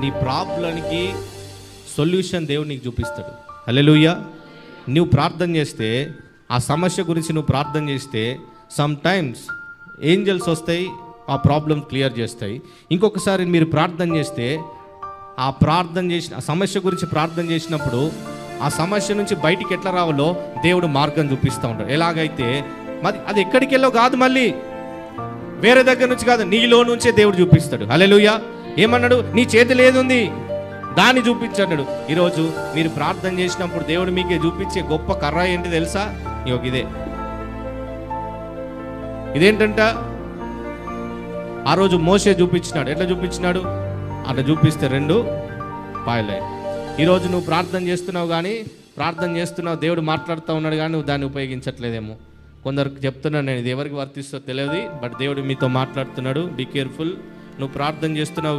నీ ప్రాబ్లంకి సొల్యూషన్ దేవుడు నీకు చూపిస్తాడు. హల్లెలూయా. నువ్వు ప్రార్థన చేస్తే, ఆ సమస్య గురించి నువ్వు ప్రార్థన చేస్తే, సమ్ టైమ్స్ ఏంజల్స్ వస్తాయి, ఆ ప్రాబ్లం క్లియర్ చేస్తాయి. ఇంకొకసారి మీరు ప్రార్థన చేస్తే, ఆ సమస్య గురించి ప్రార్థన చేసినప్పుడు ఆ సమస్య నుంచి బయటికి ఎట్లా రావాలో దేవుడు మార్గం చూపిస్తూ ఉంటాడు. ఎలాగైతే మరి అది ఎక్కడికి వెళ్ళో కాదు, మళ్ళీ వేరే దగ్గర నుంచి కాదు, నీలో నుంచే దేవుడు చూపిస్తాడు. హల్లెలూయా. ఏమన్నాడు? నీ చేతిలో ఏదుంది దాన్ని చూపించన్నాడు. ఈరోజు మీరు ప్రార్థన చేసినప్పుడు దేవుడు మీకు చూపించే గొప్ప కర్ర ఏంటి తెలుసా? ఇదేంటంట, ఆ రోజు మోషే చూపించినాడు. ఎట్లా చూపించినాడు? అట్లా చూపిస్తే 2 పాయలే. ఈరోజు నువ్వు ప్రార్థన చేస్తున్నావు, దేవుడు మాట్లాడుతూ ఉన్నాడు, కానీ నువ్వు దాన్ని ఉపయోగించట్లేదేమో. కొందరికి చెప్తున్నాను నేను, ఇది ఎవరికి వర్తిస్తో తెలియదు, బట్ దేవుడు మీతో మాట్లాడుతున్నాడు. Be careful. నువ్వు ప్రార్థన చేస్తున్నావు